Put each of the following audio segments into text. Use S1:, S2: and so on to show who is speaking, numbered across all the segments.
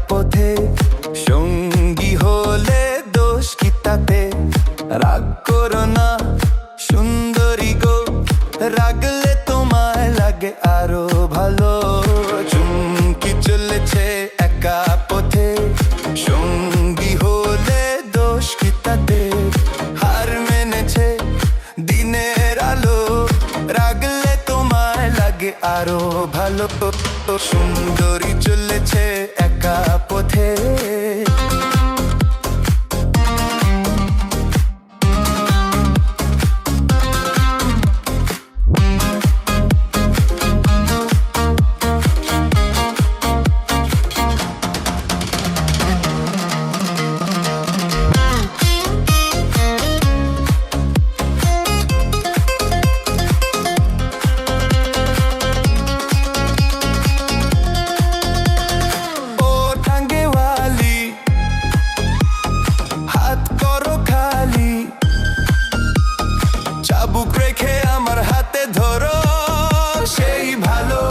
S1: পথে সঙ্গী হলে দোষ কি তাতে? রাগ করো না সুন্দরী গো, রাগলে তোমায় লাগে আরো ভালো। চুমকি চলেছে একা পথে সঙ্গী হলে দোষ কি তাতে? হার মেনেছে দিনের আলো, রাগলে তোমায় লাগে আরো ভালো। সুন্দরী চলেছে একা পথে। চাবুক রেখে আমার হাতে ধরো, সেই ভালো।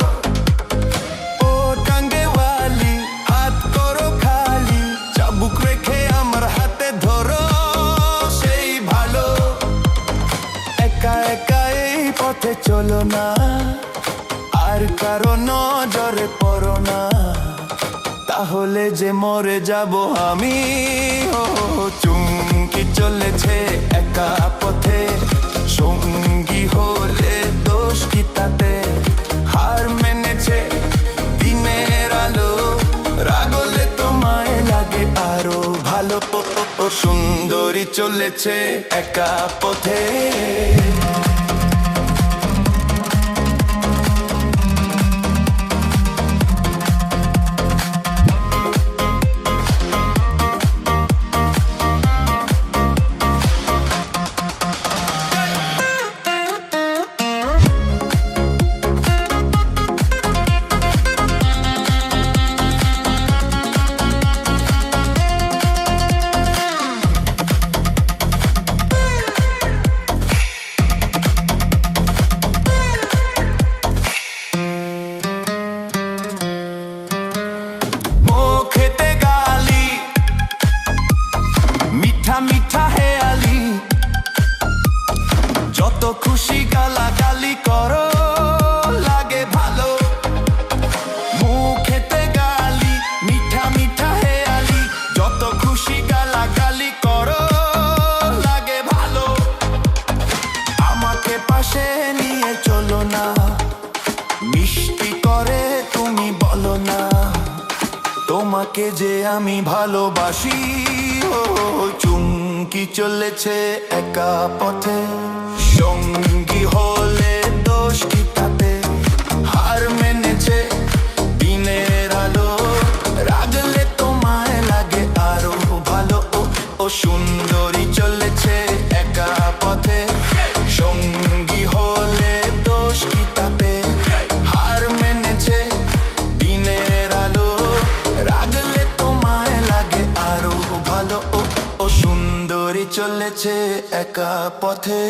S1: ও টাঙ্গেওয়ালি হাত করো খালি, চাবুক রেখে আমার হাতে ধরো, সেই ভালো। একা একা এই পথে চলো না, আর কারো নজরে পড়ো না, তাহলে যে মরে যাব আমি। ও চুমকি চলেছে একা পথে সঙ্গী হলে দোষ কি তাতে? হার মেনেছে দিনের আলো, রাগলে তোমায় লাগে আরো ভালো। সুন্দরী চলেছে একা পথে। মিঠা হেয়ালি যত খুশি গালাগালি করো, লাগে ভালো। মুখেতে গালি মিঠা মিঠা হেয়ালি যত খুশি গালাগালি করো, লাগে ভালো। আমাকে পাশে নিয়ে চলো না, মিষ্টি করে তুমি বলো না, তোমাকে যে আমি ভালোবাসি। ও চুমকি চলেছে একা পথে সঙ্গী হলে দোষ কি তাতে? হার মেনেছে দিনের আলো, রাগলে তোমায় লাগে আরো ভালো। ও সুন্দরী চলেছে একা পথে সঙ্গী হলে দোষ কি তাতে? হার মেনেছে দিনের আলো, রাগলে তোমায় লাগে আরো ভালো। ও সুন্দরী চলেছে একা পথে।